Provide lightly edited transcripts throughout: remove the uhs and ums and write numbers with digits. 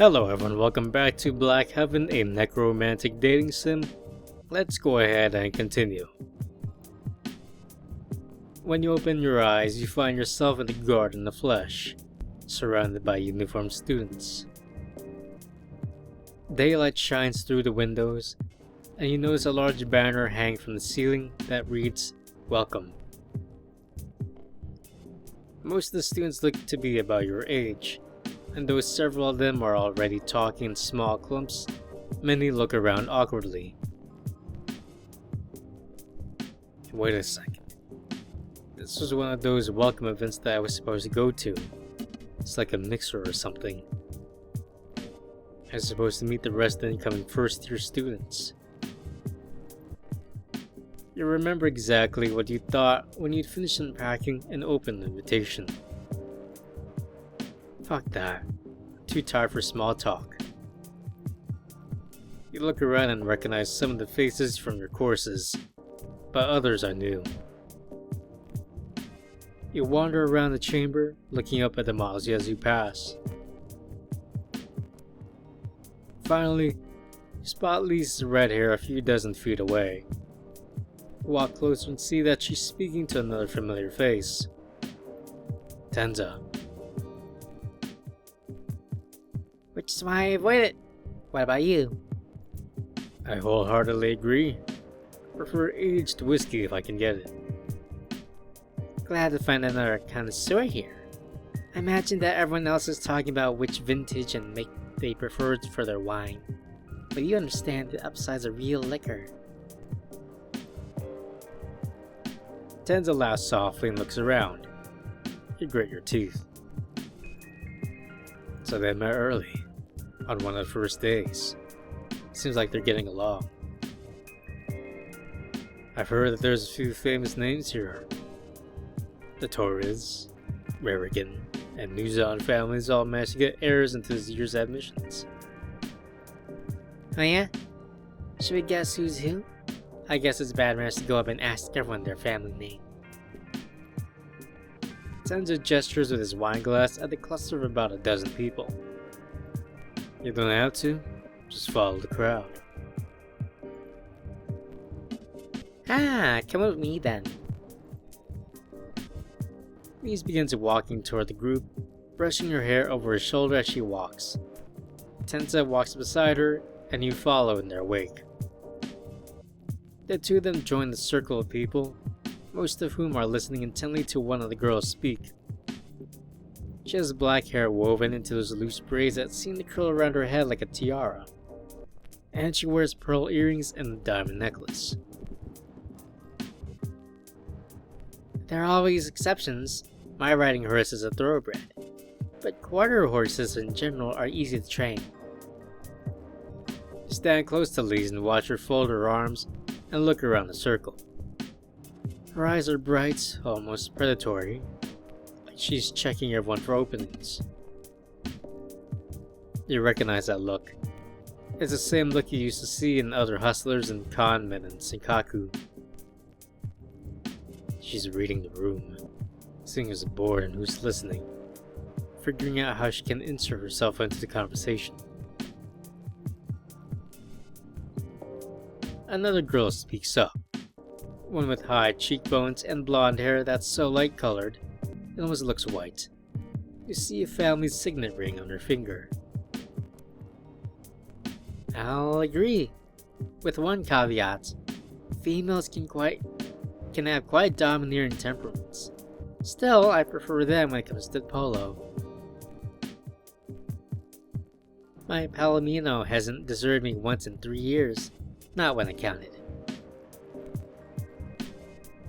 Hello everyone, welcome back to Black Heaven, a necromantic dating sim. Let's go ahead and continue. When you open your eyes, you find yourself in the garden of flesh, surrounded by uniformed students. Daylight shines through the windows, and you notice a large banner hang from the ceiling that reads, "Welcome." Most of the students look to be about your age, and though several of them are already talking in small clumps, many look around awkwardly. Wait a second. This was one of those welcome events that I was supposed to go to. It's like a mixer or something. I was supposed to meet the rest of the incoming first-year students. You remember exactly what you thought when you'd finished unpacking and opened the invitation. Fuck that. I'm too tired for small talk. You look around and recognize some of the faces from your courses, but others are new. You wander around the chamber, looking up at the models as you pass. Finally, you spot Lisa's red hair a few dozen feet away. You walk closer and see that she's speaking to another familiar face. Tenza. Which is why I avoid it. What about you? I wholeheartedly agree. Prefer aged whiskey if I can get it. Glad to find another connoisseur here. I imagine that everyone else is talking about which vintage and make they prefer for their wine. But you understand the upsides of real liquor. Tenza laughs softly and looks around. You grit your teeth. So they met early, on one of the first days. Seems like they're getting along. I've heard that there's a few famous names here. The Torres, Rarigan, and Nuzon families all managed to get heirs into this year's admissions. Oh yeah? Should we guess who's who? I guess it's bad manners to go up and ask everyone their family name. Tenza gestures with his wine glass at the cluster of about a dozen people. You don't have to, just follow the crowd. Come with me then. Lise begins walking toward the group, brushing her hair over her shoulder as she walks. Tenza walks beside her, and you follow in their wake. The two of them join the circle of people, most of whom are listening intently to one of the girls speak. She has black hair woven into those loose braids that seem to curl around her head like a tiara, and she wears pearl earrings and a diamond necklace. There are always exceptions. My riding horse is a thoroughbred, but quarter horses in general are easy to train. You stand close to Lise and watch her fold her arms and look around the circle. Her eyes are bright, almost predatory, like she's checking everyone for openings. You recognize that look. It's the same look you used to see in other hustlers and con men in Senkaku. She's reading the room, seeing who's bored and who's listening, figuring out how she can insert herself into the conversation. Another girl speaks up. One with high cheekbones and blonde hair that's so light-colored, it almost looks white. You see a family signet ring on her finger. I'll agree, with one caveat. Females can have quite domineering temperaments. Still, I prefer them when it comes to polo. My Palomino hasn't deserted me once in 3 years, not when I counted.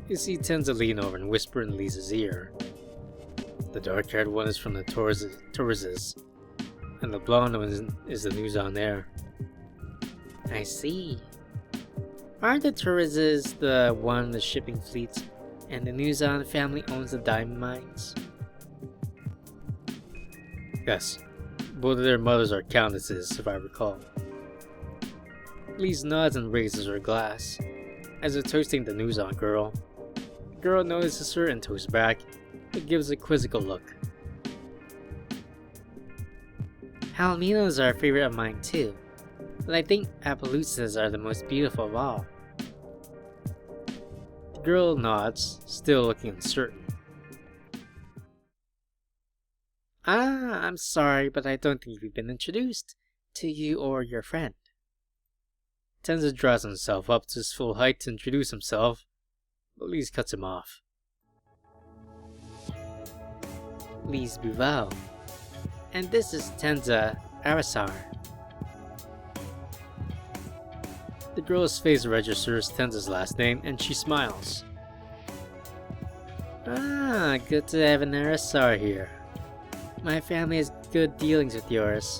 You see Tenza lean over and whisper in Lisa's ear. The dark-haired one is from the Torreses, and the blonde one is the Nuzon heir. I see. Aren't the Torreses the one in the shipping fleet, and the Nuzon family owns the diamond mines? Yes, both of their mothers are countesses, if I recall. Lise nods and raises her glass, as if toasting the Nuzon girl. The girl notices her and toasts back, but gives a quizzical look. Palomino's are a favorite of mine too, but I think Appaloosas are the most beautiful of all. The girl nods, still looking uncertain. I'm sorry, but I don't think we've been introduced to you or your friend. Tenza draws himself up to his full height to introduce himself, but Lise cuts him off. Lise Bouveau. And this is Tenza Arasar. The girl's face registers Tenza's last name and she smiles. Good to have an Arasar here. My family has good dealings with yours.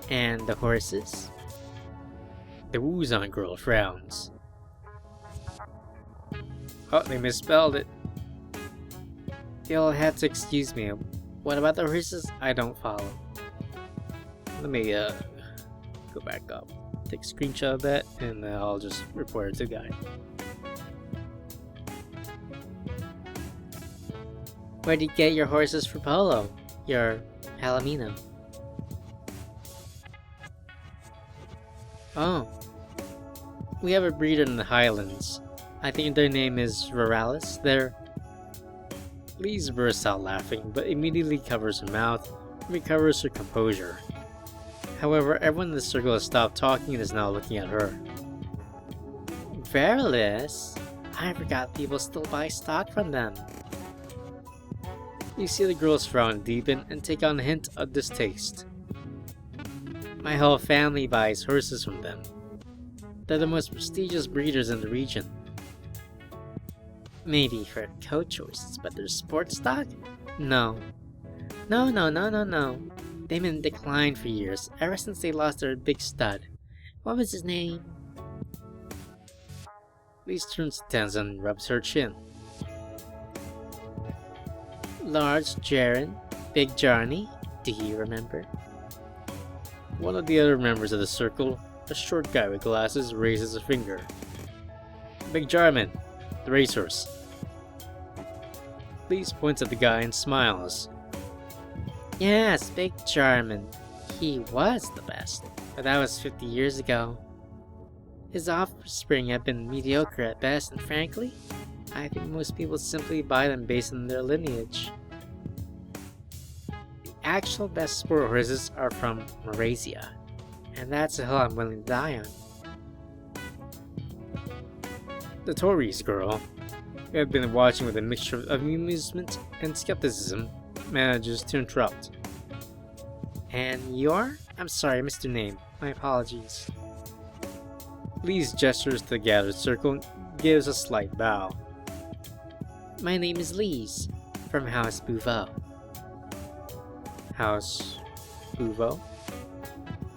And the horses? The Wuzon girl frowns. Oh, they misspelled it. You'll have to excuse me. What about the horses? I don't follow. Let me go back up. Take a screenshot of that and I'll just report it to the guy. Where'd you get your horses for polo? Your Palomino? Oh. We have a breeder in the Highlands. I think their name is Ruralis. Lise bursts out laughing, but immediately covers her mouth and recovers her composure. However, everyone in the circle has stopped talking and is now looking at her. Verilis? I forgot people still buy stock from them. You see the girl's frown deepen and take on a hint of distaste. My whole family buys horses from them. They're the most prestigious breeders in the region. Maybe for coach horses, but they're sports stock? No. No. They've been in decline for years, ever since they lost their big stud. What was his name? Lise turns to Tenza and rubs her chin. Large Jaren, Big Jarny, do you remember? One of the other members of the circle, a short guy with glasses, raises a finger. Big Jarman, the racehorse. Lise points at the guy and smiles. Yes, Big Jarman. He was the best, but that was 50 years ago. His offspring have been mediocre at best, and frankly, I think most people simply buy them based on their lineage. The actual best sport horses are from Malaysia, and that's a hill I'm willing to die on. The Tories girl, who had been watching with a mixture of amusement and skepticism, manages to interrupt. And you're? I'm sorry, I missed your name. My apologies. Lise gestures to the gathered circle and gives a slight bow. My name is Lise, from House Bouveau. House Bouveau?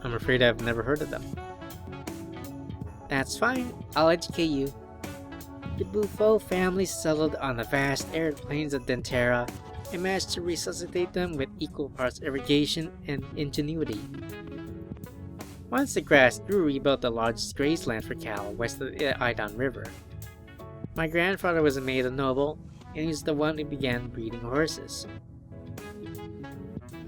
I'm afraid I've never heard of them. That's fine, I'll educate you. The Bouveau family settled on the vast arid plains of Dentera and managed to resuscitate them with equal parts irrigation and ingenuity. Once the grass grew, we built the largest grazeland for cattle west of the Idon River. My grandfather was a maiden noble, and he was the one who began breeding horses.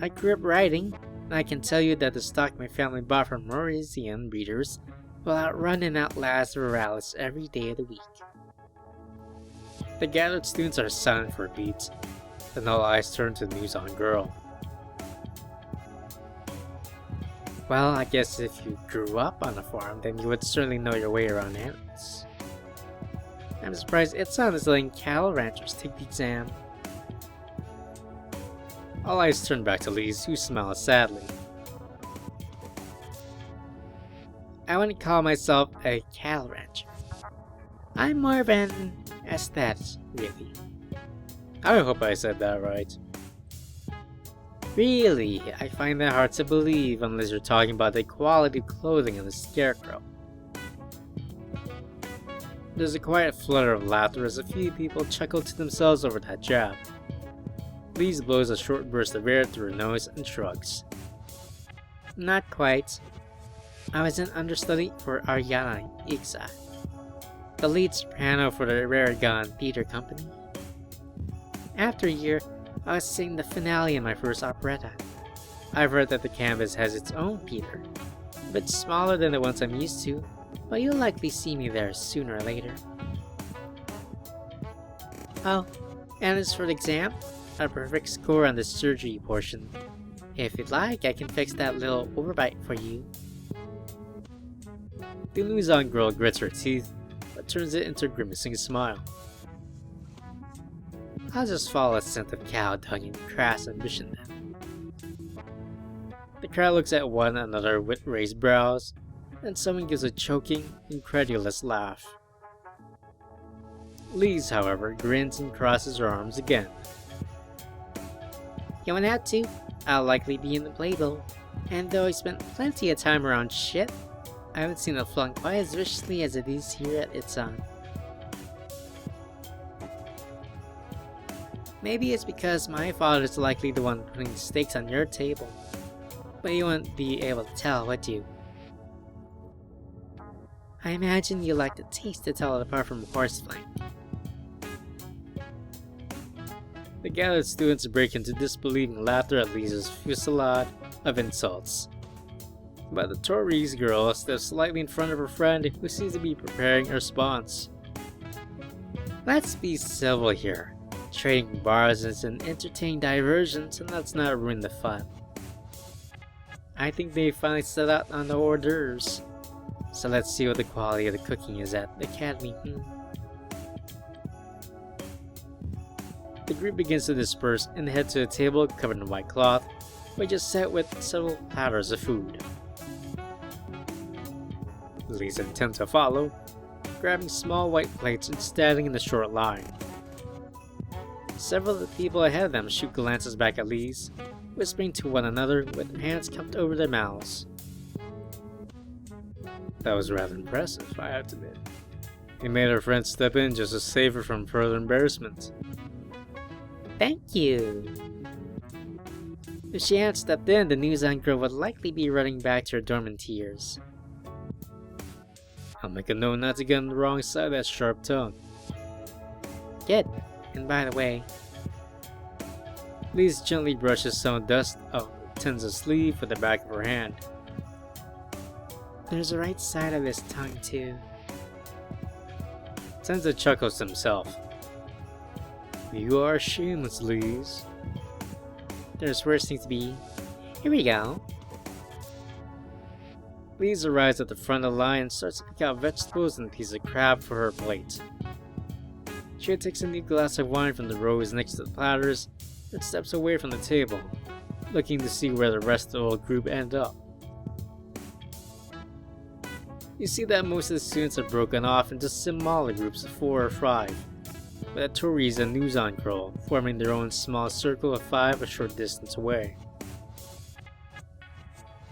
I grew up riding, and I can tell you that the stock my family bought from Mauritian breeders will outrun and outlast the Ruralis every day of the week. The gathered students are silent for a beat, then all eyes turn to the Wuzon girl. Well, I guess if you grew up on a farm, then you would certainly know your way around animals. I'm surprised it's not as letting cattle ranchers take the exam. All eyes turn back to Lise, who smiles sadly. I wouldn't call myself a cattle rancher. I'm more of an aesthetic, really. I hope I said that right. Really, I find that hard to believe unless you're talking about the quality of clothing of the scarecrow. There's a quiet flutter of laughter as a few people chuckle to themselves over that jab. Lise blows a short burst of air through her nose and shrugs. Not quite. I was an understudy for Ariana Ixa, the lead soprano for the Raragon Theatre Company. After a year, I was singing the finale in my first operetta, I've heard that the canvas has its own Peter. A bit smaller than the ones I'm used to, but you'll likely see me there sooner or later. Oh, and as for the exam, a perfect score on the surgery portion. If you'd like, I can fix that little overbite for you. The Luzon girl grits her teeth, but turns it into a grimacing smile. I'll just follow a scent of cow dung and crass ambition then. The crowd looks at one another with raised brows, and someone gives a choking, incredulous laugh. Lise, however, grins and crosses her arms again. Going out too? I'll likely be in the playbill, and though I spent plenty of time around shit, I haven't seen it flung quite as viciously as it is here at its own. Maybe it's because my father's likely the one putting the steaks on your table, but you won't be able to tell, would you? I imagine you like the taste to tell it apart from horse flank. The gathered students break into disbelieving laughter at Lisa's fusillade of insults. But the Torres girl steps slightly in front of her friend, who seems to be preparing a response. Let's be civil here. Trading bars is an entertaining diversion, so let's not ruin the fun. I think they finally set out on the hors d'oeuvres, so let's see what the quality of the cooking is at the academy. The group begins to disperse and head to a table covered in white cloth, which is set with several platters of food. Lisa and Tenta follow, grabbing small white plates and standing in a short line. Several of the people ahead of them shoot glances back at Lise, whispering to one another with their hands cupped over their mouths. That was rather impressive, I have to admit. He made her friend step in just to save her from further embarrassment. Thank you. If she hadn't stepped in, the Nuzan girl would likely be running back to her dorm in tears. I'll make a note not to get on the wrong side of that sharp tongue. Good. And by the way, Lise gently brushes some dust off Tenza's sleeve with the back of her hand. There's a right side of this tongue too. Tenza chuckles to himself. You are shameless, Lise. There's worse things to be. Here we go. Lise arrives at the front of the line and starts to pick out vegetables and a piece of crab for her plate. She takes a neat glass of wine from the rows next to the platters and steps away from the table, looking to see where the rest of the old group end up. You see that most of the students are broken off into smaller groups of 4 or 5, with Torres and Nuzan girl forming their own small circle of 5 a short distance away.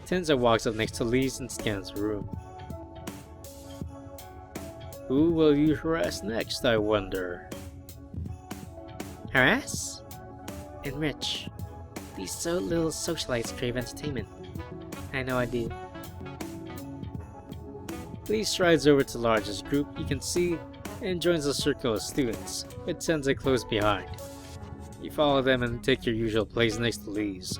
Tenza walks up next to Lise and scans the room. Who will you harass next, I wonder? Harass? Enrich. These little socialites crave entertainment. I know I do. Lise strides over to the largest group you can see and joins the circle of students, with Tenza close behind. You follow them and take your usual place next to Lise.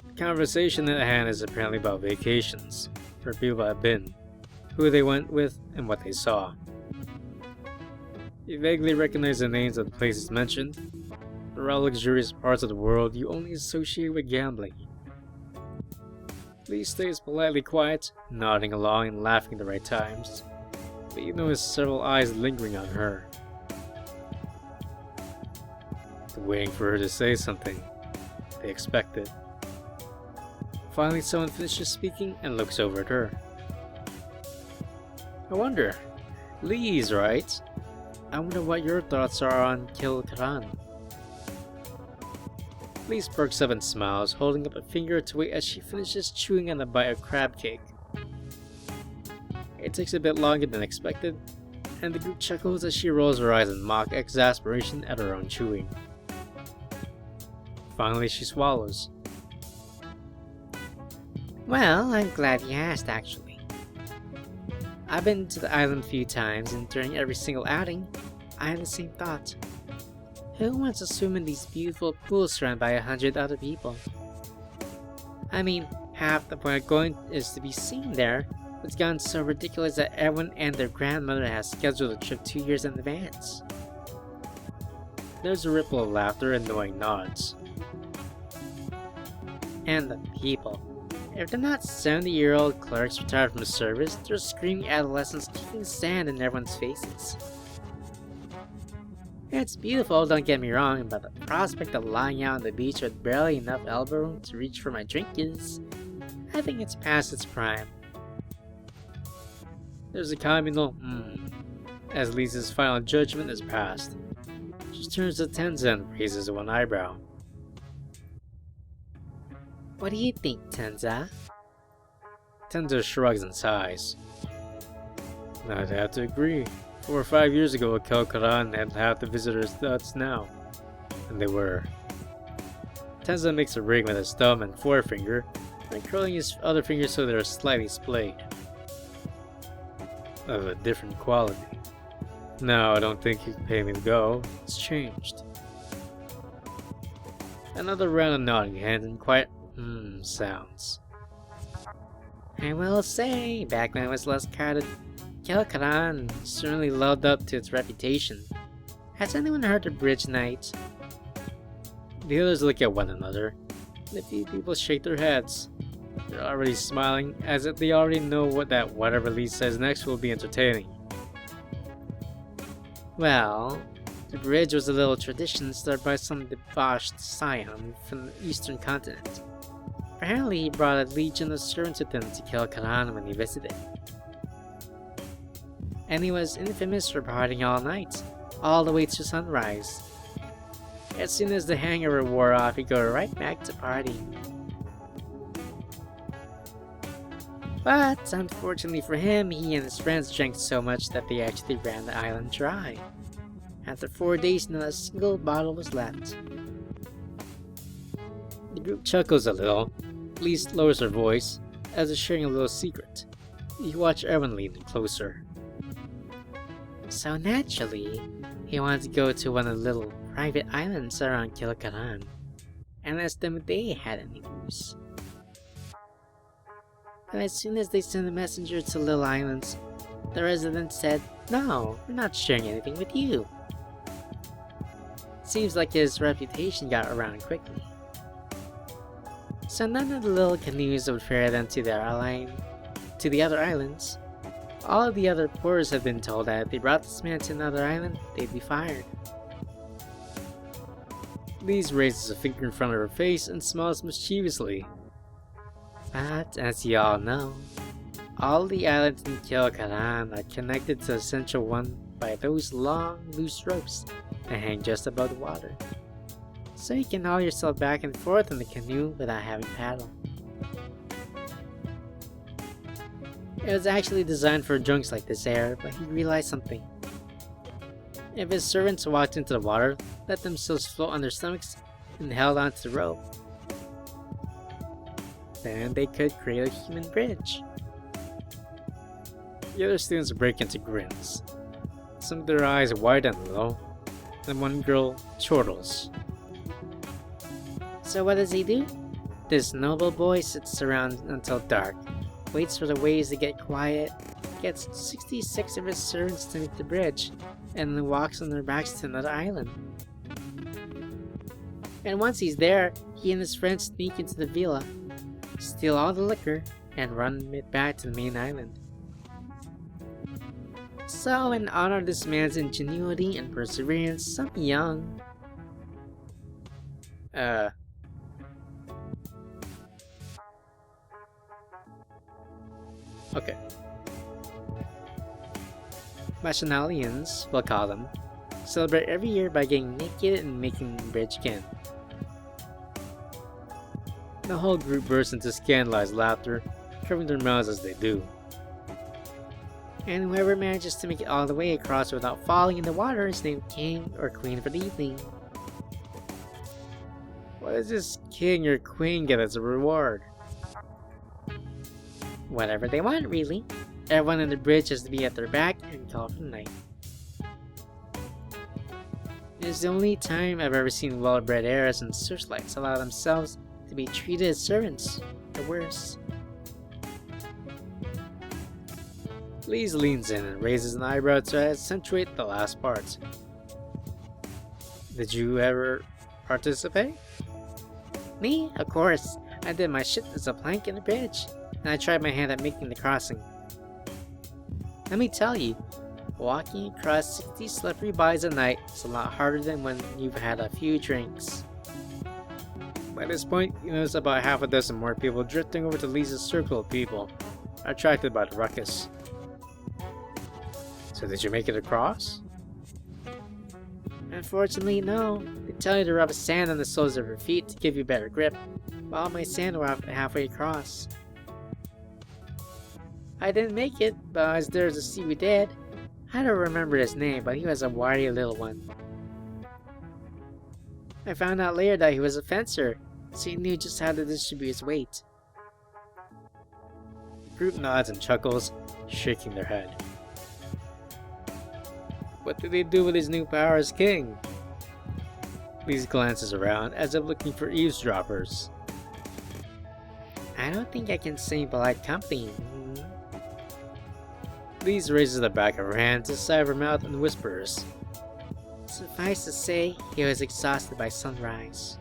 The conversation at hand is apparently about vacations, where people have been, who they went with, and what they saw. You vaguely recognize the names of the places mentioned. They're all luxurious parts of the world you only associate with gambling. Lise stays politely quiet, nodding along and laughing at the right times, but you notice several eyes lingering on her. They're waiting for her to say something. They expect it. Finally, someone finishes speaking and looks over at her. I wonder. Lise, right? I wonder what your thoughts are on Kilkaran. Lise perks up and smiles, holding up a finger to wait as she finishes chewing on a bite of crab cake. It takes a bit longer than expected, and the group chuckles as she rolls her eyes in mock exasperation at her own chewing. Finally, she swallows. Well, I'm glad you asked, actually. I've been to the island a few times, and during every single outing, I had the same thought. Who wants to swim in these beautiful pools surrounded by 100 other people? I mean, half the point of going is to be seen there. It's gotten so ridiculous that everyone and their grandmother has scheduled a trip 2 years in advance. There's a ripple of laughter and knowing nods. And the people. If they're not 70-year-old clerks retired from the service, they're screaming adolescents kicking sand in everyone's faces. It's beautiful, don't get me wrong, but the prospect of lying out on the beach with barely enough elbow room to reach for my drink I think it's past its prime. There's a communal as Lisa's final judgment is passed. She turns to Tenza and raises one eyebrow. What do you think, Tenza? Tenza shrugs and sighs. I'd have to agree. 4 or 5 years ago, Occult had half the visitors that's now. And they were. Tenza makes a ring with his thumb and forefinger, and curling his other fingers so they're slightly splayed. Of a different quality. No, I don't think he'd pay me to go. It's changed. Another round of nodding heads and quiet sounds. I will say, back when it was less crowded, Kelkaran certainly lived up to its reputation. Has anyone heard of Bridge Night? The others look at one another, and a few people shake their heads. They're already smiling, as if they already know that whatever Lee says next will be entertaining. Well, the bridge was a little tradition started by some debauched scion from the eastern continent. Apparently he brought a legion of servants with him to kill Karan when he visited. And he was infamous for partying all night, all the way to sunrise. As soon as the hangover wore off, he'd go right back to partying. But, unfortunately for him, he and his friends drank so much that they actually ran the island dry. After 4 days, not a single bottle was left. The group chuckles a little. Lise lowers her voice, as if sharing a little secret. You watch everyone lean closer. So naturally, he wanted to go to one of the little private islands around Kilkaran, and asked them if they had any news. But as soon as they sent a messenger to little islands, the residents said, "No, we're not sharing anything with you." Seems like his reputation got around quickly. So none of the little canoes would ferry them to the other islands. All of the other porters had been told that if they brought this man to another island, they'd be fired. Lise raises a finger in front of her face and smiles mischievously. But, as you all know, all the islands in Kilkaran are connected to the central one by those long, loose ropes that hang just above the water. So you can haul yourself back and forth in the canoe without having paddle. It was actually designed for drunks like this era, but he realized something. If his servants walked into the water, let themselves float on their stomachs, and held onto the rope, then they could create a human bridge. The other students break into grins. Some of their eyes widen a little, and one girl chortles. So what does he do? This noble boy sits around until dark, waits for the waves to get quiet, gets 66 of his servants to meet the bridge, and then walks on their backs to another island. And once he's there, he and his friends sneak into the villa, steal all the liquor, and run it back to the main island. So, in honor of this man's ingenuity and perseverance, some young... Okay. Machinalians, we'll call them, celebrate every year by getting naked and making the bridge again. The whole group bursts into scandalized laughter, covering their mouths as they do. And whoever manages to make it all the way across without falling in the water is named King or Queen for the evening. What does this king or queen get as a reward? Whatever they want, really. Everyone on the bridge has to be at their back and call for the night. It is the only time I've ever seen well-bred heirs and searchlights allow themselves to be treated as servants, or worse. Lise leans in and raises an eyebrow to accentuate the last part. Did you ever participate? Me? Of course. I did my shit as a plank in a bridge, and I tried my hand at making the crossing. Let me tell you, walking across 60 slippery bodies at night is a lot harder than when you've had a few drinks. By this point, you notice about half a dozen more people drifting over to Lisa's circle of people, attracted by the ruckus. So did you make it across? Unfortunately, no. They tell you to rub sand on the soles of your feet to give you better grip, but all my sand were halfway across. I didn't make it, but I was there to see we did. I don't remember his name, but he was a wiry little one. I found out later that he was a fencer, so he knew just how to distribute his weight. The group nods and chuckles, shaking their head. What did he do with his new power as king? Lise glances around as if looking for eavesdroppers. I don't think I can sing polite company. Lise raises the back of her hand to the side of her mouth and whispers. Suffice to say, he was exhausted by sunrise.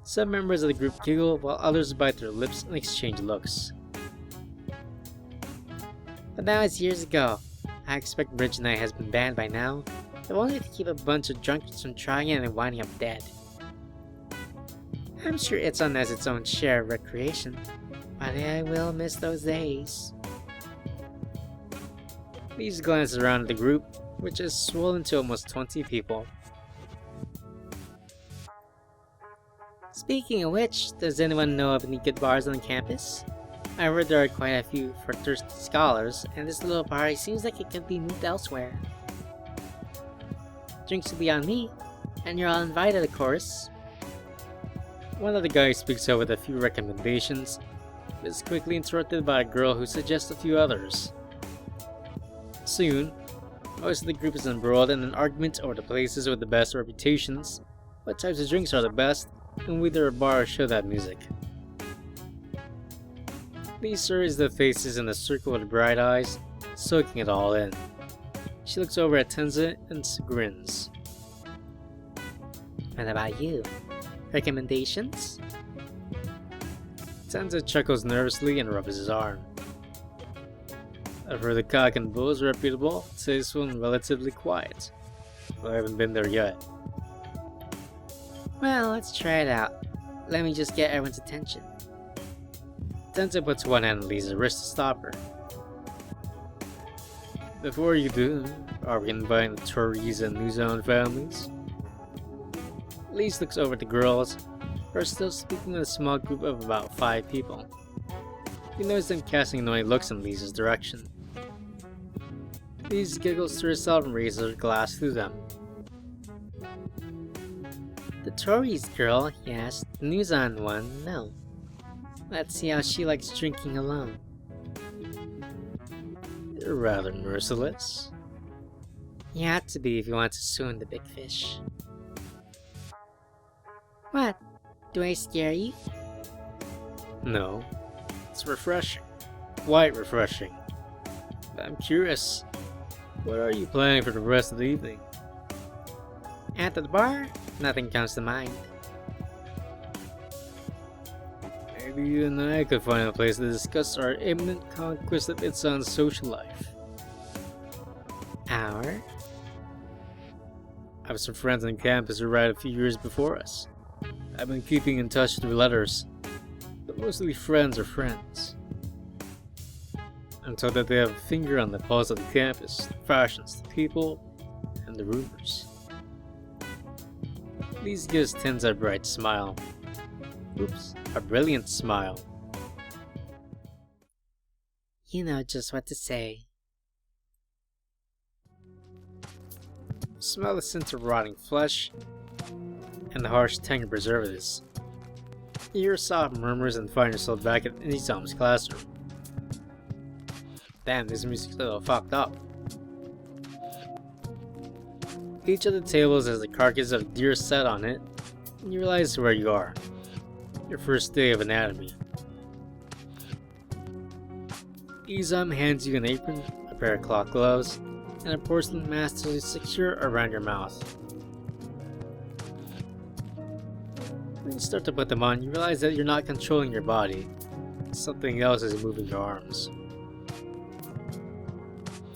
Some members of the group giggle while others bite their lips and exchange looks. But that was years ago. I expect Bridge Night has been banned by now, if only to keep a bunch of drunkards from trying it and winding up dead. I'm sure Itzon has its own share of recreation, but I will miss those days. Lise glances around at the group, which has swollen to almost 20 people. Speaking of which, does anyone know of any good bars on the campus? I heard there are quite a few for thirsty scholars, and this little party seems like it could be moved elsewhere. Drinks will be on me, and you're all invited, of course. One of the guys speaks out with a few recommendations, but is quickly interrupted by a girl who suggests a few others. Soon, most of the group is embroiled in an argument over the places with the best reputations, what types of drinks are the best, and whether a bar show that music. Lise surveys the faces in the circle with bright eyes, soaking it all in. She looks over at Tenza and grins. What about you? Recommendations? Tenza chuckles nervously and rubs his arm. I've heard the Cock and Bull is reputable, tasteful and relatively quiet, but I haven't been there yet. Well, let's try it out. Let me just get everyone's attention. Tenza puts one hand on Lisa's wrist to stop her. Before you do, are we inviting the Tories and New Zealand families? Lise looks over at the girls, who are still speaking with a small group of about 5 people. You notice them casting annoying looks in Lisa's direction. Lise giggles to herself and raises her glass through them. The Tories girl, yes. The New Zealand one, no. Let's see how she likes drinking alone. You're rather merciless. You have to be if you want to swim the big fish. What? Do I scare you? No. It's refreshing. Quite refreshing. But I'm curious. What are you planning for the rest of the evening? At the bar? Nothing comes to mind. Maybe you and I could find a place to discuss our imminent conquest of Itzon's social life. Our? I have some friends on campus who arrived a few years before us. I've been keeping in touch through letters, but mostly friends are friends. I'm told that they have a finger on the pulse of the campus, the fashions, the people, and the rumors. Lise gives Tenza a bright smile. Oops, a brilliant smile. You know just what to say. Smell the scent of rotting flesh and the harsh tang of preservatives. You hear soft murmurs and find yourself back at Nizam's classroom. Damn, this music's a little fucked up. Each of the tables has a carcass of deer set on it, and you realize where you are. Your first day of anatomy. Izam hands you an apron, a pair of cloth gloves, and a porcelain mask to secure around your mouth. When you start to put them on, you realize that you're not controlling your body. Something else is moving your arms.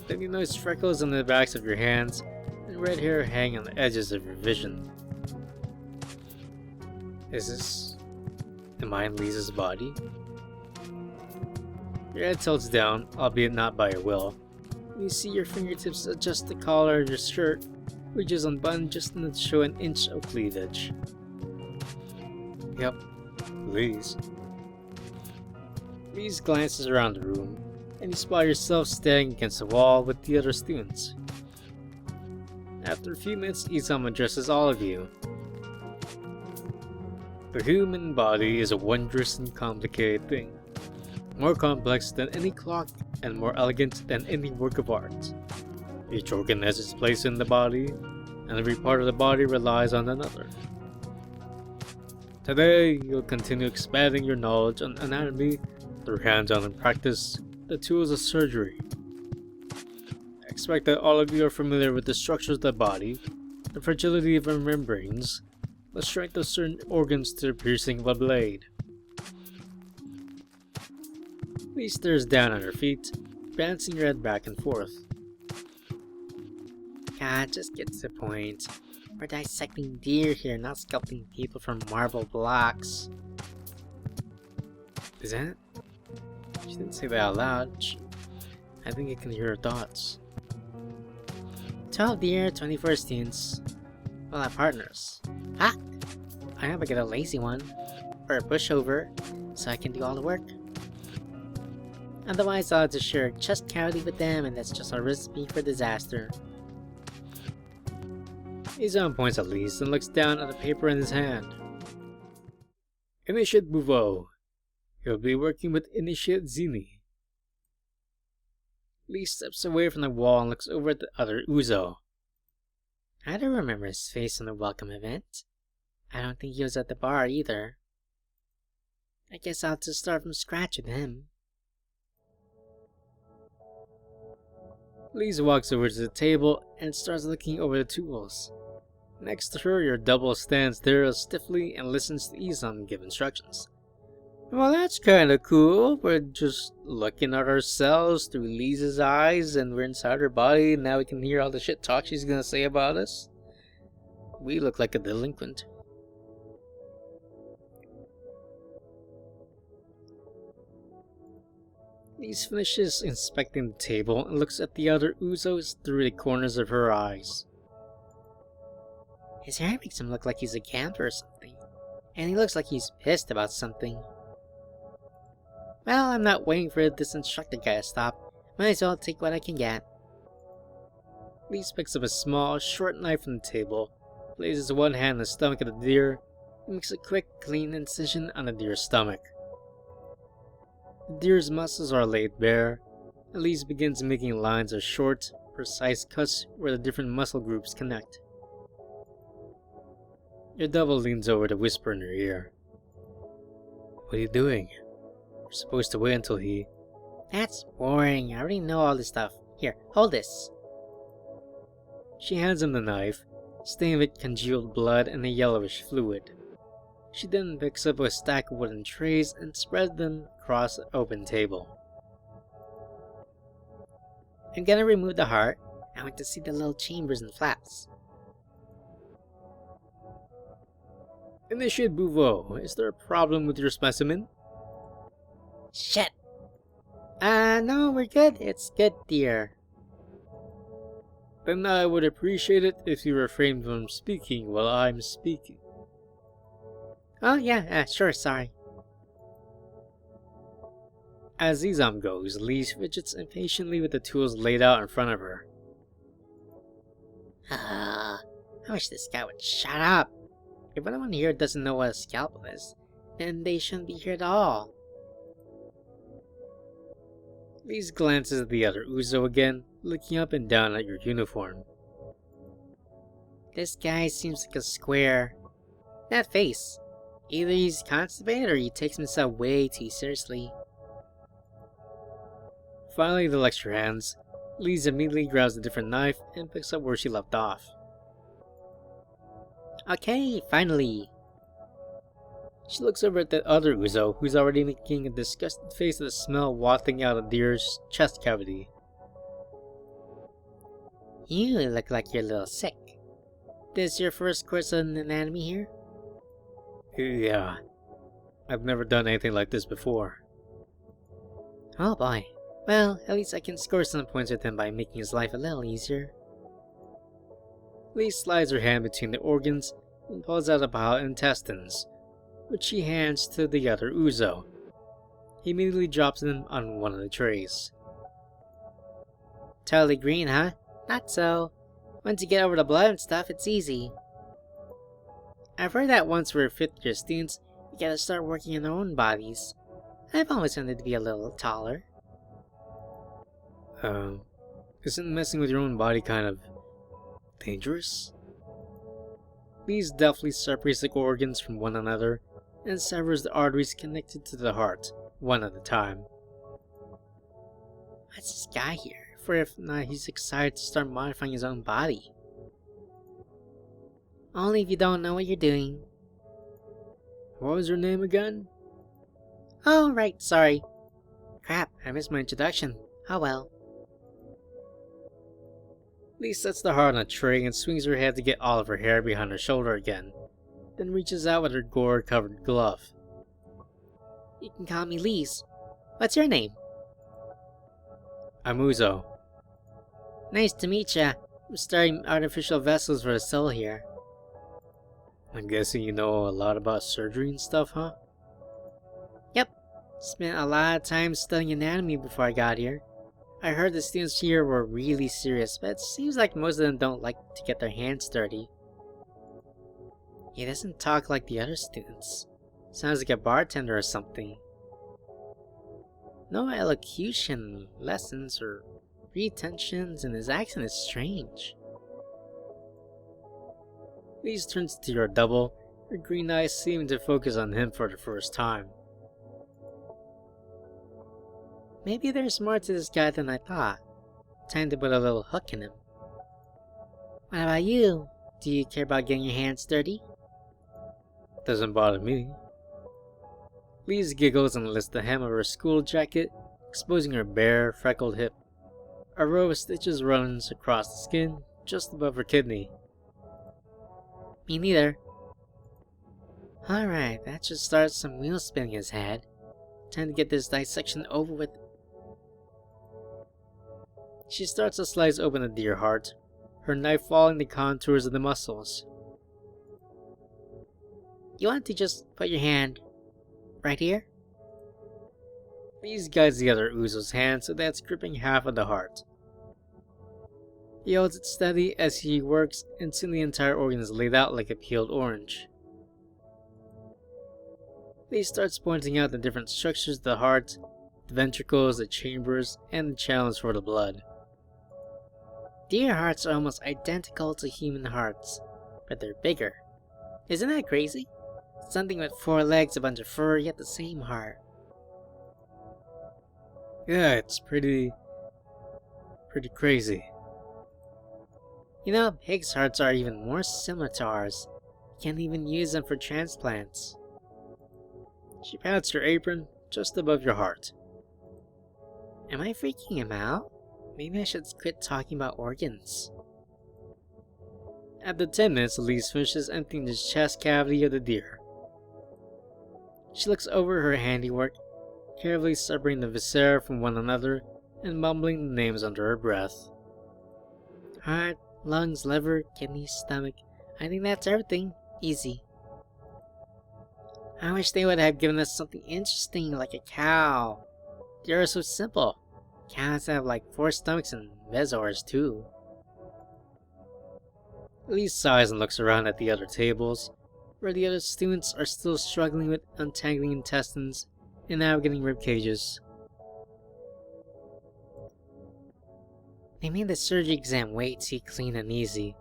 Then you notice freckles on the backs of your hands, and red hair hang on the edges of your vision. Am I in Lisa's body? Your head tilts down, albeit not by your will. You see your fingertips adjust the collar of your shirt, which is unbuttoned just enough to show an inch of cleavage. Yep, Lise. Lise glances around the room, and you spot yourself standing against the wall with the other students. After a few minutes, Izam addresses all of you. The human body is a wondrous and complicated thing. More complex than any clock and more elegant than any work of art. Each organ has its place in the body, and every part of the body relies on another. Today, you'll continue expanding your knowledge on anatomy through hands-on practice, the tools of surgery. I expect that all of you are familiar with the structures of the body, the fragility of our membranes, the strength of certain organs to the piercing of a blade. Lee stares down at her feet, bouncing her head back and forth. God, just get to the point. We're dissecting deer here, not sculpting people from marble blocks. Is that? She didn't say that out loud. I think I can hear her thoughts. 12 deer, 24 students. We'll have partners. Ha! I hope I get a lazy one, or a pushover, so I can do all the work. Otherwise, I'll just share a chest cavity with them, and that's just a recipe for disaster. Izam points at Lise and looks down at the paper in his hand. Initiate Bouveau. He'll be working with Initiate Zini. Lise steps away from the wall and looks over at the other Uzo. I don't remember his face on the welcome event. I don't think he was at the bar either. I guess I'll just start from scratch with him. Lise walks over to the table and starts looking over the tools. Next to her, your double stands there stiffly and listens to Izam give instructions. Well, that's kinda cool. We're just looking at ourselves through Lisa's eyes and we're inside her body and now we can hear all the shit talk she's gonna say about us. We look like a delinquent. Lise finishes inspecting the table and looks at the other Uzos through the corners of her eyes. His hair makes him look like he's a gambler or something, and he looks like he's pissed about something. Well, I'm not waiting for this instructor guy to stop. Might as well take what I can get. Lise picks up a small, short knife from the table, places one hand on the stomach of the deer, and makes a quick, clean incision on the deer's stomach. The deer's muscles are laid bare, and Lise begins making lines of short, precise cuts where the different muscle groups connect. Your double leans over to whisper in your ear. What are you doing? We're supposed to wait until he... That's boring. I already know all this stuff. Here, hold this. She hands him the knife, stained with congealed blood and a yellowish fluid. She then picks up a stack of wooden trays and spreads them across the open table. I'm gonna remove the heart. I want to see the little chambers and flaps. Initiate Bouveau, is there a problem with your specimen? Shit! No, we're good. It's good, dear. Then I would appreciate it if you refrained from speaking while I'm speaking. Oh, yeah, sure, sorry. As Izam goes, Lise fidgets impatiently with the tools laid out in front of her. I wish this guy would shut up. If anyone here doesn't know what a scalpel is, then they shouldn't be here at all. Lise glances at the other Uzo again, looking up and down at your uniform. This guy seems like a square. That face. Either he's constipated or he takes himself way too seriously. Finally, the lecture ends. Lise immediately grabs a different knife and picks up where she left off. Okay, finally. She looks over at that other Uzo, who's already making a disgusted face at the smell wafting out of Deer's chest cavity. You look like you're a little sick. This your first course on anatomy here? Yeah. I've never done anything like this before. Oh boy. Well, at least I can score some points with him by making his life a little easier. Lise slides her hand between the organs and pulls out a pile of intestines, which she hands to the other Uzo. He immediately drops them on one of the trays. Totally green, huh? Not so. Once you get over the blood and stuff, it's easy. I've heard that once we're fifth-year students, we gotta start working on our own bodies. I've always wanted to be a little taller. Isn't messing with your own body kind of dangerous? Lise deftly separates the organs from one another and severs the arteries connected to the heart, one at a time. What's this guy here? For if not, he's excited to start modifying his own body. Only if you don't know what you're doing. What was your name again? Oh, right, sorry. Crap, I missed my introduction. Oh well. Lise sets the heart on a tray and swings her head to get all of her hair behind her shoulder again, then reaches out with her gore-covered glove. You can call me Lise. What's your name? I'm Uzo. Nice to meet ya. I'm starting artificial vessels for the soul here. I'm guessing you know a lot about surgery and stuff, huh? Yep. Spent a lot of time studying anatomy before I got here. I heard the students here were really serious, but it seems like most of them don't like to get their hands dirty. He doesn't talk like the other students. Sounds like a bartender or something. No elocution, lessons, or retentions, and his accent is strange. Lise turns to your double, her green eyes seeming to focus on him for the first time. Maybe there's more to this guy than I thought. Time to put a little hook in him. What about you? Do you care about getting your hands dirty? Doesn't bother me. Lise giggles and lifts the hem of her school jacket, exposing her bare, freckled hip. A row of stitches runs across the skin, just above her kidney. Me neither. Alright, that should start some wheel spinning in his head. Time to get this dissection over with. She starts to slice open the deer heart, her knife following the contours of the muscles. You want to just put your hand right here? Lise guides the other Uzo's hand so that it's gripping half of the heart. He holds it steady as he works, and soon the entire organ is laid out like a peeled orange. Lise starts pointing out the different structures of the heart, the ventricles, the chambers, and the channels for the blood. Deer hearts are almost identical to human hearts, but they're bigger. Isn't that crazy? Something with 4 legs, a bunch of fur, yet the same heart. Yeah, it's pretty crazy. You know, pigs' hearts are even more similar to ours. You can't even use them for transplants. She pats her apron just above your heart. Am I freaking him out? Maybe I should quit talking about organs. After 10 minutes, Lise finishes emptying the chest cavity of the deer. She looks over her handiwork, carefully separating the viscera from one another and mumbling the names under her breath. Heart, lungs, liver, kidneys, stomach. I think that's everything. Easy. I wish they would have given us something interesting like a cow. They are so simple. Cows have like 4 stomachs and bezoars too. Lise sighs and looks around at the other tables, where the other students are still struggling with untangling intestines and navigating rib cages. They made the surgery exam way too clean and easy.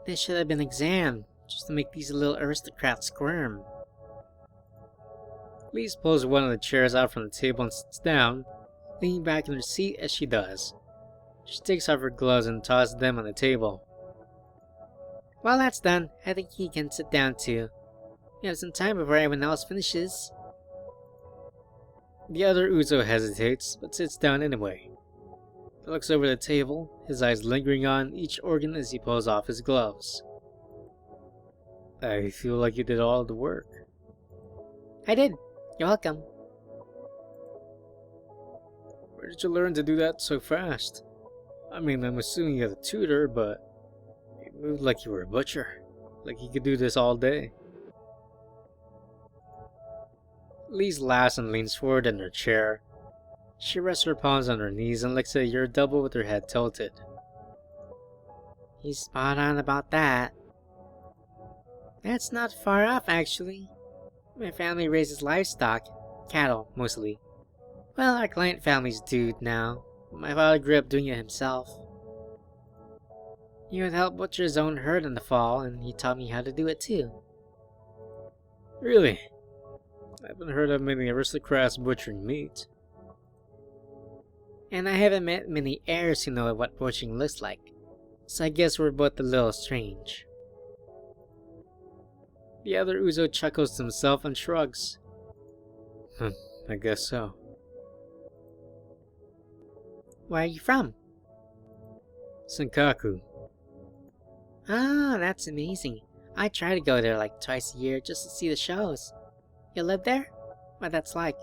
This should have been examined, just to make these little aristocrats squirm. Lise pulls one of the chairs out from the table and sits down, leaning back in her seat as she does. She takes off her gloves and tosses them on the table. While that's done, I think he can sit down too. You have some time before everyone else finishes. The other Uzo hesitates, but sits down anyway. He looks over the table, his eyes lingering on each organ as he pulls off his gloves. I feel like you did all the work. I did. You're welcome. Where did you learn to do that so fast? I mean, I'm assuming you had a tutor, but you moved like you were a butcher. Like you could do this all day. Lise laughs and leans forward in her chair. She rests her palms on her knees and looks at your double with her head tilted. He's spot on about that. That's not far off, actually. My family raises livestock, cattle mostly. Well, our client families do now. My father grew up doing it himself. He would help butcher his own herd in the fall, and he taught me how to do it too. Really? I haven't heard of many aristocrats butchering meat. And I haven't met many heirs who know what butchering looks like, so I guess we're both a little strange. The other Uzo chuckles to himself and shrugs. I guess so. Where are you from? Senkaku. Ah, that's amazing. I try to go there like twice a year just to see the shows. You live there? What that's like?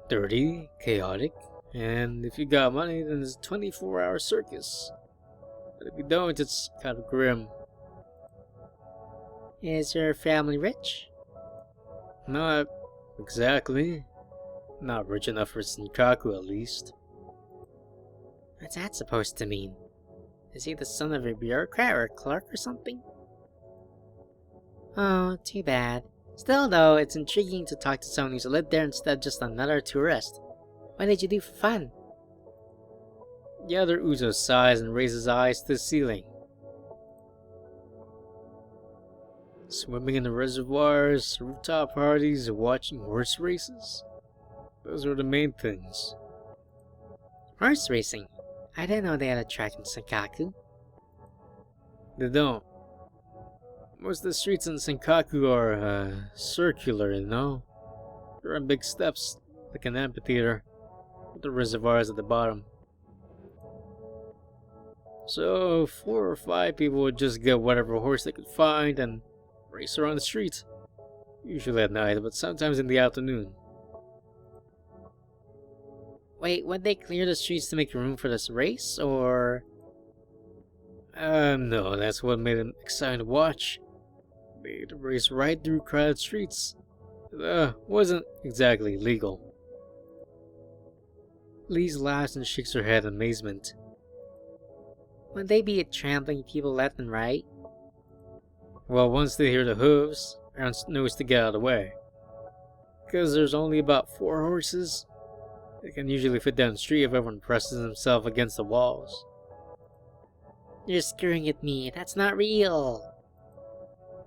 Dirty, chaotic, and if you got money, then it's a 24-hour circus. But if you don't, it's kind of grim. Is your family rich? Not exactly. Not rich enough for Senkaku, at least. What's that supposed to mean? Is he the son of a bureaucrat or a clerk or something? Oh, too bad. Still though, it's intriguing to talk to someone who's lived there instead of just another tourist. What did you do for fun? The other Uzo sighs and raises eyes to the ceiling. Swimming in the reservoirs, rooftop parties, and watching horse races. Those were the main things. Horse racing? I didn't know they had a track in Senkaku. They don't. Most of the streets in Senkaku are, circular, you know? They're on big steps, like an amphitheater, with the reservoirs at the bottom. So, 4 or 5 people would just get whatever horse they could find and race around the streets. Usually at night, but sometimes in the afternoon. Wait, would they clear the streets to make room for this race, or...? No, that's what made it exciting to watch. They'd race right through crowded streets. Wasn't exactly legal. Lise laughs and shakes her head in amazement. Would they be trampling people left and right? Well, once they hear the hooves, everyone knows to get out of the way. Because there's only about 4 horses, they can usually fit down the street if everyone presses himself against the walls. You're screwing at me, that's not real!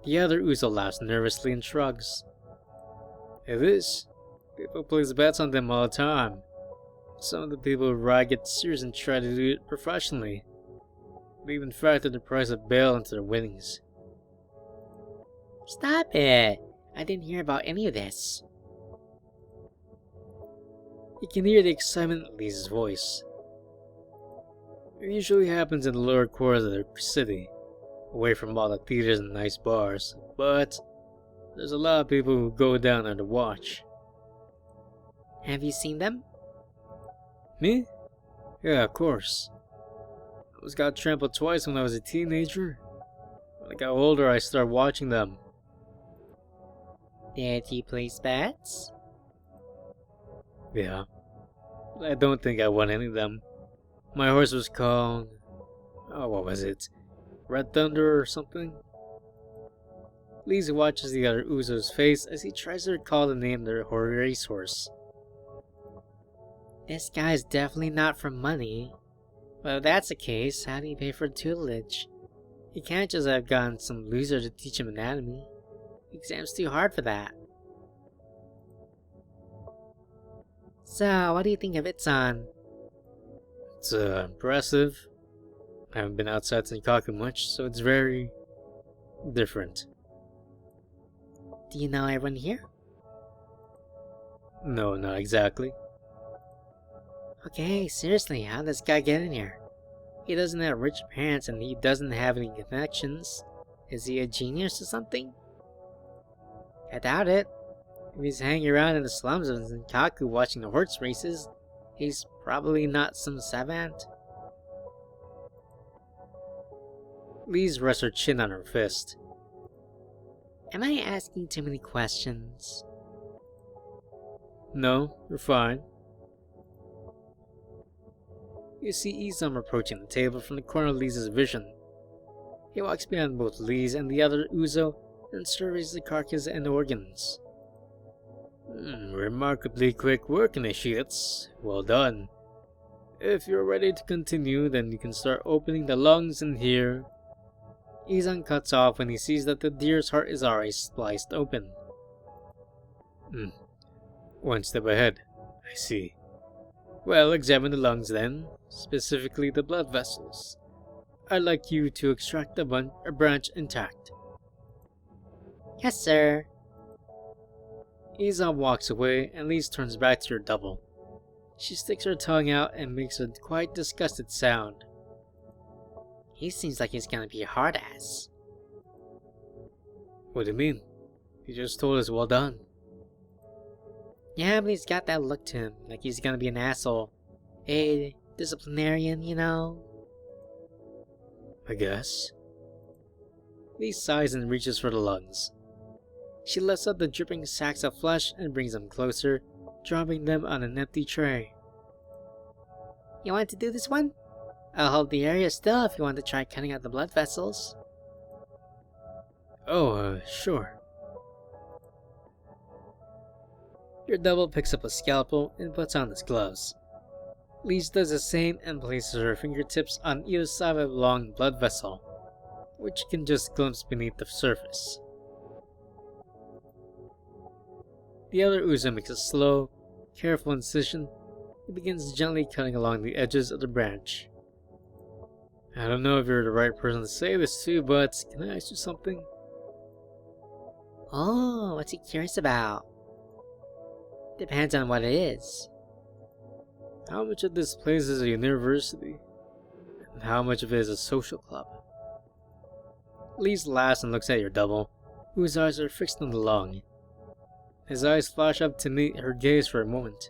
The other Uzo laughs nervously and shrugs. It is. People place bets on them all the time. Some of the people who ride get serious and try to do it professionally. They even factor the price of bail into their winnings. Stop it! I didn't hear about any of this. You can hear the excitement in Lisa's voice. It usually happens in the lower quarters of the city, away from all the theaters and nice bars, but there's a lot of people who go down there to watch. Have you seen them? Me? Yeah, of course. I almost got trampled twice when I was a teenager. When I got older, I started watching them. Did you place bets? Yeah. But I don't think I won any of them. My horse was called... oh, what was it? Red Thunder or something? Lisa watches the other Uzo's face as he tries to recall the name of their racehorse. This guy's definitely not from money. Well, if that's the case, how do you pay for tutelage? You can't just have gotten some loser to teach him anatomy. The exam's too hard for that. So, what do you think of Itsan? It's impressive. I haven't been outside Senkaku much, so it's very different. Do you know everyone here? No, not exactly. Okay, seriously, how did this guy get in here? He doesn't have rich parents and he doesn't have any connections. Is he a genius or something? I doubt it. If he's hanging around in the slums of Senkaku watching the horse races, he's probably not some savant. Lise rests her chin on her fist. Am I asking too many questions? No, you're fine. You see Izam approaching the table from the corner of Lisa's vision. He walks behind both Lise and the other Uzo and surveys the carcass and organs. Remarkably quick work, initiates. Well done. If you're ready to continue, then you can start opening the lungs in here. Izan cuts off when he sees that the deer's heart is already spliced open. One step ahead. I see. Well, examine the lungs then, specifically the blood vessels. I'd like you to extract a branch intact. Yes, sir. Izan walks away and Lise turns back to her double. She sticks her tongue out and makes a quite disgusted sound. He seems like he's gonna be a hard ass. What do you mean? He just told us well done. Yeah, but he's got that look to him, like he's gonna be an asshole. A disciplinarian, you know? I guess. Lise sighs and reaches for the lungs. She lifts up the dripping sacks of flesh and brings them closer, dropping them on an empty tray. You want to do this one? I'll hold the area still if you want to try cutting out the blood vessels. Oh, sure. Your double picks up a scalpel and puts on his gloves. Lise does the same and places her fingertips on either side of a long blood vessel, which you can just glimpse beneath the surface. The other Uzo makes a slow, careful incision. He begins gently cutting along the edges of the branch. I don't know if you're the right person to say this to, but can I ask you something? Oh, what's he curious about? Depends on what it is. How much of this place is a university? And how much of it is a social club? Lise laughs and looks at your double, whose eyes are fixed on the lung. His eyes flash up to meet her gaze for a moment.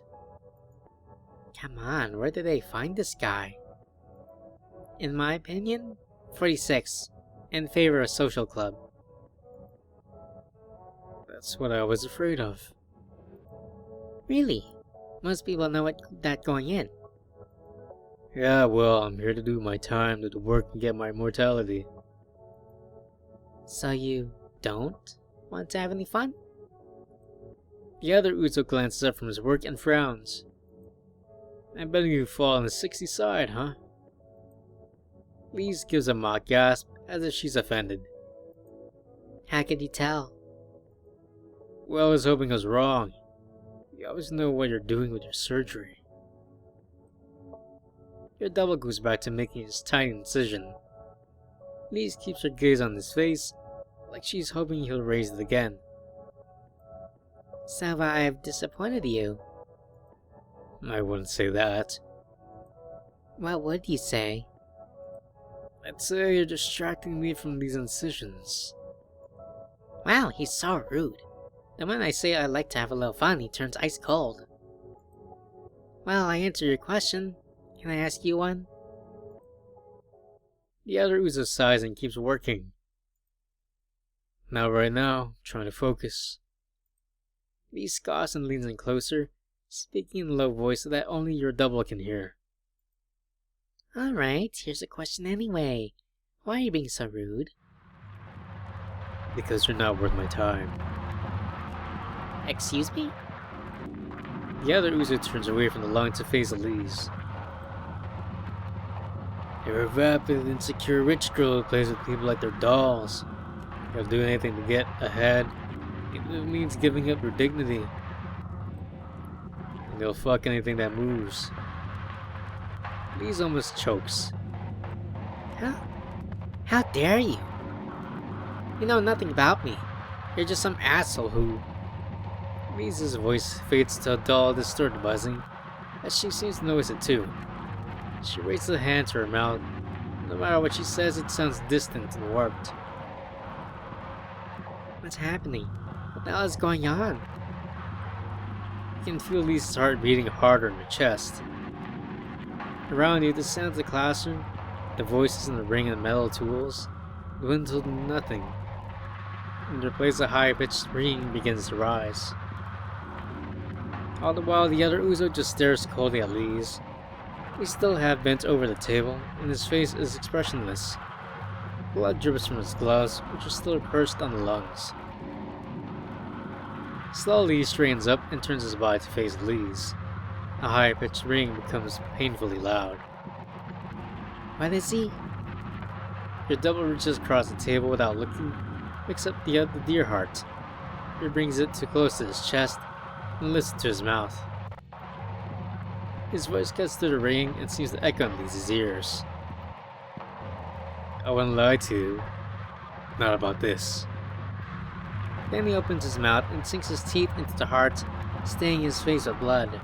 Come on, where did they find this guy? In my opinion, 46, in favor of social club. That's what I was afraid of. Really? Most people know that going in. Yeah, well, I'm here to do my time, do the work, and get my immortality. So you don't want to have any fun? The other Uzo glances up from his work and frowns. I'm betting you fall on the 60 side, huh? Lise gives a mock gasp, as if she's offended. How could you tell? Well, I was hoping I was wrong. You always know what you're doing with your surgery. Your double goes back to making his tiny incision. Lise keeps her gaze on his face, like she's hoping he'll raise it again. So I've disappointed you. I wouldn't say that. What would you say? I'd say you're distracting me from these incisions. Wow, he's so rude. The moment I say I like to have a little fun, he turns ice cold. Well, I answered your question. Can I ask you one? The other Uzo sighs and keeps working. Not right now, trying to focus. He scoffs and leans in closer, speaking in a low voice that only your double can hear. Alright, here's a question anyway. Why are you being so rude? Because you're not worth my time. Excuse me? The other Uzo turns away from the lung to face Elise. You're a vapid, insecure rich girl who plays with people like their dolls. You'll do anything to get ahead, even if it means giving up your dignity. And you'll fuck anything that moves. Lise almost chokes. How dare you? You know nothing about me. You're just some asshole who... Lisa's voice fades to a dull, distorted buzzing, as she seems to notice it too. She raises a hand to her mouth. No matter what she says, it sounds distant and warped. What's happening? What the hell is going on? You can feel Lisa's heart beating harder in her chest. Around you, the sounds of the classroom, the voices in the ring and the metal tools, dwindle to nothing. In their place, a high-pitched scream begins to rise. All the while, the other Uzo just stares coldly at Lise. He still half bent over the table, and his face is expressionless. Blood drips from his gloves, which are still pursed on the lungs. Slowly, he straightens up and turns his body to face Lise. A high-pitched ring becomes painfully loud. What is he? Your double reaches across the table without looking, picks up the deer heart. He brings it too close to his chest and lifts it to his mouth. His voice cuts through the ring and seems to echo in Lisa's ears. I wouldn't lie to you. Not about this. Then he opens his mouth and sinks his teeth into the heart, staining his face with blood.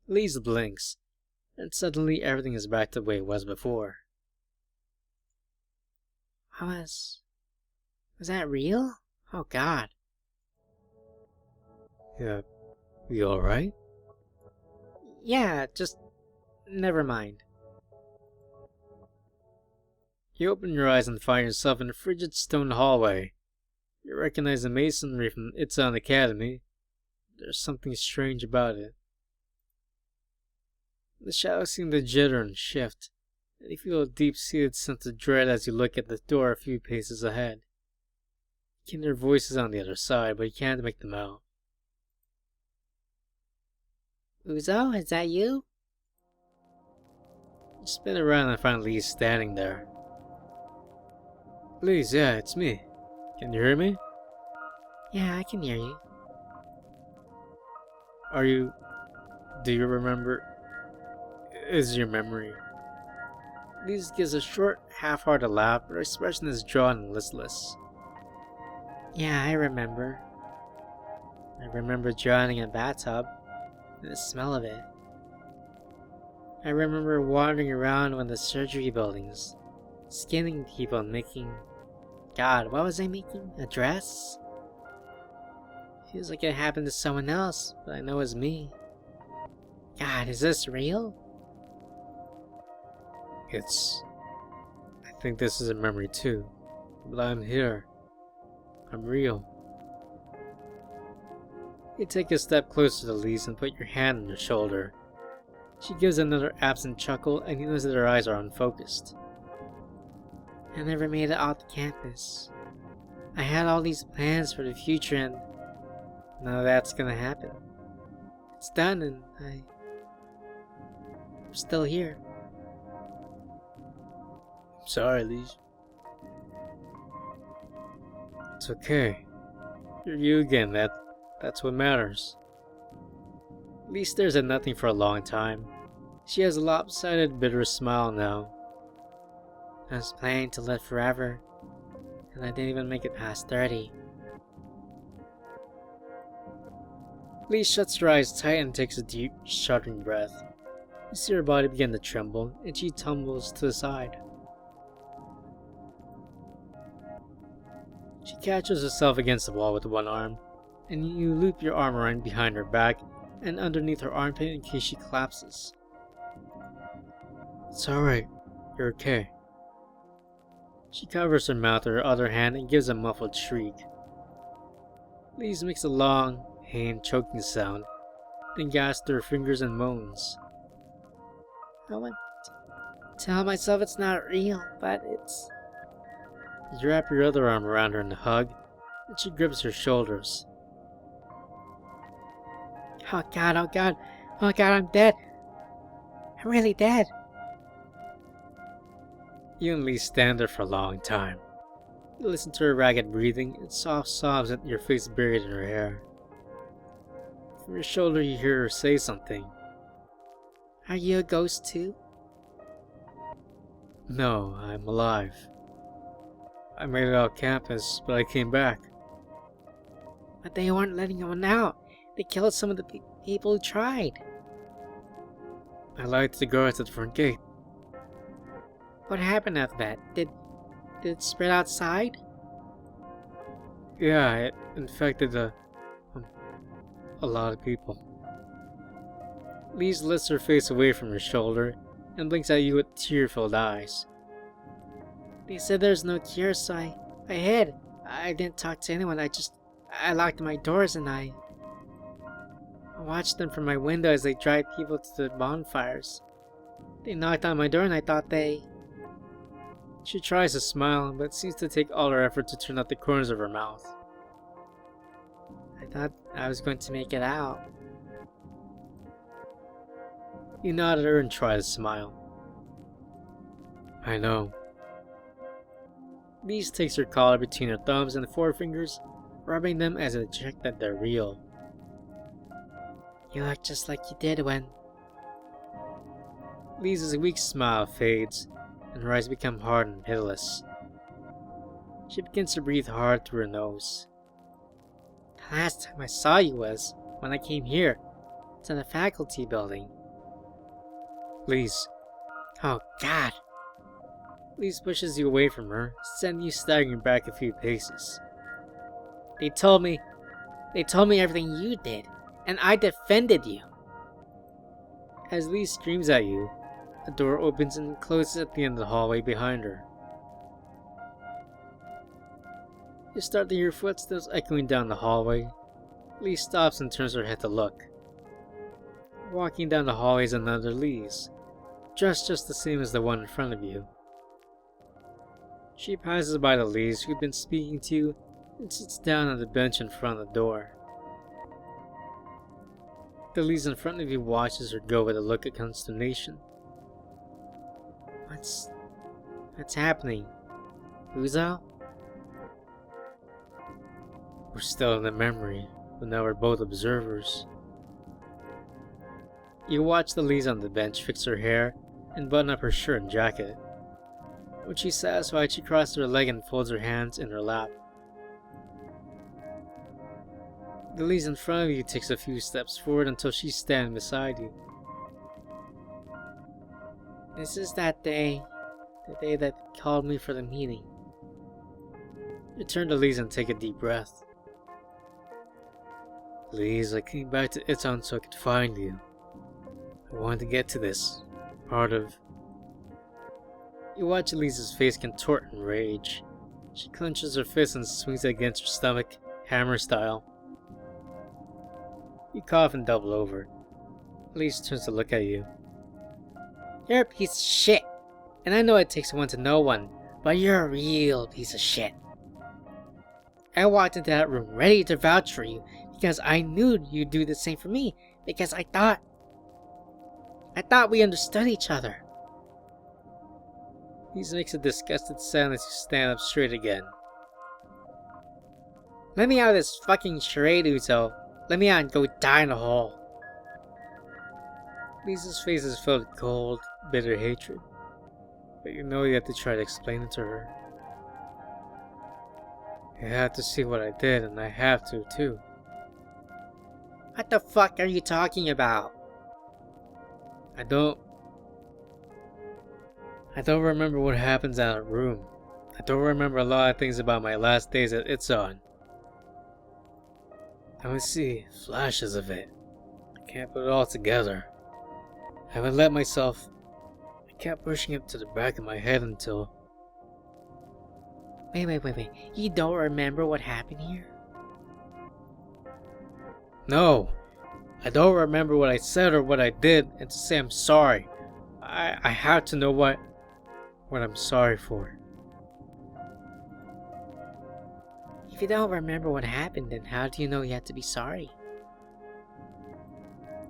Lisa blinks, and suddenly everything is back to the way it was before. Was that real? Oh God. Yeah, you alright? Yeah, just... never mind. You open your eyes and find yourself in a frigid stone hallway. You recognize the masonry from Itzan Academy. There's something strange about it. The shadows seem to jitter and shift, and you feel a deep-seated sense of dread as you look at the door a few paces ahead. You can hear voices on the other side, but you can't make them out. Uzo, is that you? You spin around and find Lise standing there. Lise, yeah, it's me. Can you hear me? Yeah, I can hear you. Do you remember? Is your memory? Lise gives a short, half-hearted laugh, but her expression is drawn and listless. Yeah, I remember. I remember drowning in a bathtub, and the smell of it. I remember wandering around one of the surgery buildings, skinning people and making... God, what was I making? A dress? Feels like it happened to someone else, but I know it was me. God, is this real? I think this is a memory too, but I'm here. I'm real. You take a step closer to Lise and put your hand on her shoulder. She gives another absent chuckle, and you notice that her eyes are unfocused. I never made it off the campus. I had all these plans for the future, and now that's gonna happen. It's done, and I'm still here. I'm sorry, Lise. It's okay. You're you again, that's what matters. Lise stares at nothing for a long time. She has a lopsided, bitter smile now. I was planning to live forever, and I didn't even make it past 30. Lise shuts her eyes tight and takes a deep, shuddering breath. You see her body begin to tremble, and she tumbles to the side. She catches herself against the wall with one arm, and you loop your arm around behind her back and underneath her armpit in case she collapses. It's alright. You're okay. She covers her mouth with her other hand and gives a muffled shriek. Lise makes a long, pained, choking sound, then gasps through her fingers and moans. I want to tell myself it's not real, but it's... You wrap your other arm around her in a hug, and she grips her shoulders. Oh God, oh God, oh God, I'm dead. I'm really dead. You and Lee stand there for a long time. You listen to her ragged breathing and soft sobs at your face buried in her hair. From your shoulder you hear her say something. Are you a ghost too? No, I'm alive. I made it out campus, but I came back. But they weren't letting anyone out. They killed some of the people who tried. I lied to the guards at the front gate. What happened after that? Did it spread outside? Yeah, it infected a lot of people. Lise lifts her face away from your shoulder and blinks at you with tear-filled eyes. They said there's no cure, so I hid. I didn't talk to anyone. I locked my doors and I watched them from my window as they dragged people to the bonfires. They knocked on my door and I thought they... She tries to smile, but seems to take all her effort to turn out the corners of her mouth. I thought I was going to make it out. You nod at her and try to smile. I know. Lise takes her collar between her thumbs and forefingers, rubbing them as a check that they're real. You look just like you did when... Lisa's weak smile fades, and her eyes become hard and pitiless. She begins to breathe hard through her nose. The last time I saw you was when I came here, to the faculty building. Lise. Oh, God. Lise pushes you away from her, sending you staggering back a few paces. They told me everything you did, and I defended you. As Lise screams at you, a door opens and closes at the end of the hallway behind her. You start to hear footsteps echoing down the hallway. Lise stops and turns her head to look. Walking down the hallway is another Lise, dressed just the same as the one in front of you. She passes by the Lise who'd been speaking to you and sits down on the bench in front of the door. The Lise in front of you watches her go with a look of consternation. What's happening? Uzo? We're still in the memory, but now we're both observers. You watch the Lise on the bench fix her hair and button up her shirt and jacket. When she's satisfied, she crosses her leg and folds her hands in her lap. The Lise in front of you takes a few steps forward until she's standing beside you. This is that day. The day that called me for the meeting. You turn to Lise and take a deep breath. Lise, I came back to Iton so I could find you. I wanted to get to this. Part of... You watch Lise's face contort in rage. She clenches her fist and swings it against her stomach, hammer style. You cough and double over. Lise turns to look at you. You're a piece of shit. And I know it takes one to know one, but you're a real piece of shit. I walked into that room ready to vouch for you because I knew you'd do the same for me, because I thought we understood each other. Lise makes a disgusted sound as you stand up straight again. Let me out of this fucking charade, Uzo. Let me out and go die in a hole. Lisa's face is filled with cold, bitter hatred. But you know you have to try to explain it to her. You have to see what I did, and I have to, too. What the fuck are you talking about? I don't remember what happens in that room. I don't remember a lot of things about my last days at Itzon. I would see flashes of it. I can't put it all together. I haven't let myself... I kept pushing it to the back of my head until... Wait. You don't remember what happened here? No! I don't remember what I said or what I did, and to say I'm sorry. I have to know what I'm sorry for. If you don't remember what happened, then how do you know you have to be sorry?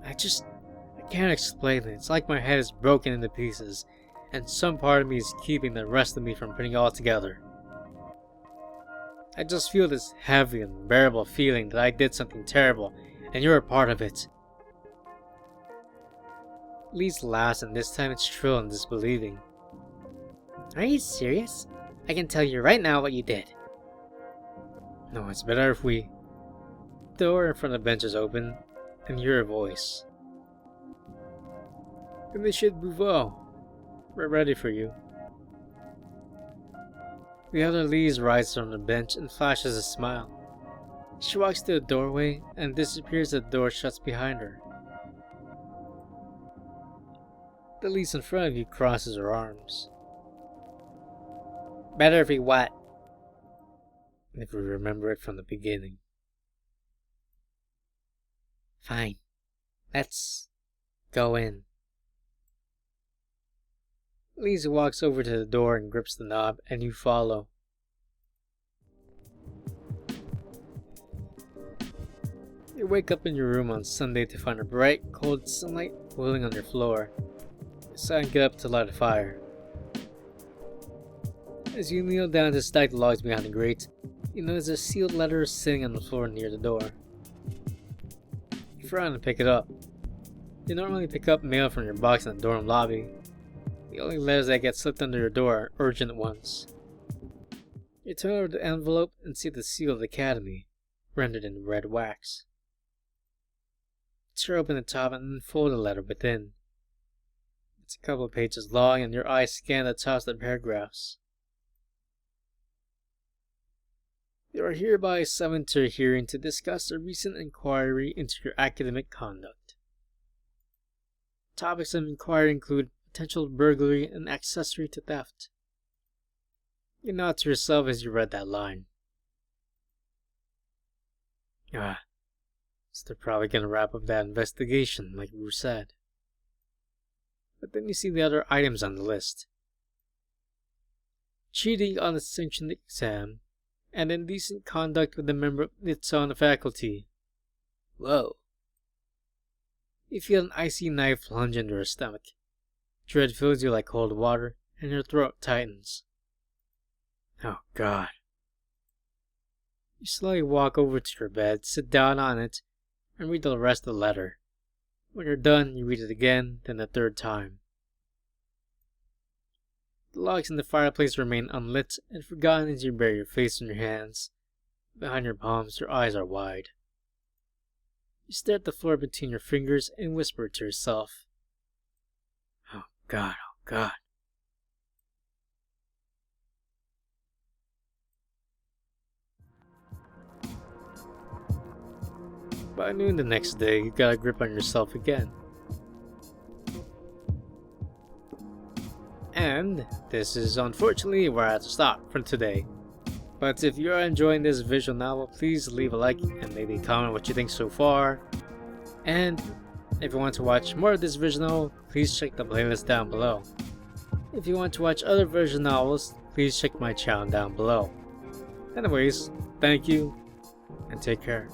I can't explain it. It's like my head is broken into pieces, and some part of me is keeping the rest of me from putting it all together. I just feel this heavy, unbearable feeling that I did something terrible, and you're a part of it. Lee's laughs, and this time it's shrill and disbelieving. Are you serious? I can tell you right now what you did. No, it's better if we... The door in front of the bench is open, and you hear a voice. Monsieur Bouveau, we're ready for you. The other Lise rises from the bench and flashes a smile. She walks to the doorway and disappears as the door shuts behind her. The Lise in front of you crosses her arms. Better if we what? If we remember it from the beginning. Fine. Let's go in. Lisa walks over to the door and grips the knob, and you follow. You wake up in your room on Sunday to find a bright, cold sunlight boiling on your floor. You decide to get up to light a fire. As you kneel down to stack the logs behind the grate, you notice a sealed letter sitting on the floor near the door. You frown and pick it up. You normally pick up mail from your box in the dorm lobby. The only letters that get slipped under your door are urgent ones. You turn over the envelope and see the seal of the academy, rendered in red wax. Tear open the top and unfold the letter within. It's a couple of pages long, and your eyes scan the tops of the paragraphs. You are hereby summoned to a hearing to discuss a recent inquiry into your academic conduct. Topics of inquiry include potential burglary and accessory to theft. You nod to yourself as you read that line. So they're probably going to wrap up that investigation, like Rue said. But then you see the other items on the list. Cheating on a sanctioned exam, and indecent conduct with a member of its own faculty. Whoa. You feel an icy knife plunge into your stomach. Dread fills you like cold water, and your throat tightens. Oh God. You slowly walk over to your bed, sit down on it, and read the rest of the letter. When you're done, you read it again, then a third time. The logs in the fireplace remain unlit and forgotten as you bury your face in your hands. Behind your palms, your eyes are wide. You stare at the floor between your fingers and whisper to yourself. Oh God, oh God. By noon the next day, you got a grip on yourself again. And this is unfortunately where I have to stop for today. But if you are enjoying this visual novel, please leave a like and maybe comment what you think so far. And if you want to watch more of this visual novel, please check the playlist down below. If you want to watch other visual novels, please check my channel down below. Anyways, thank you and take care.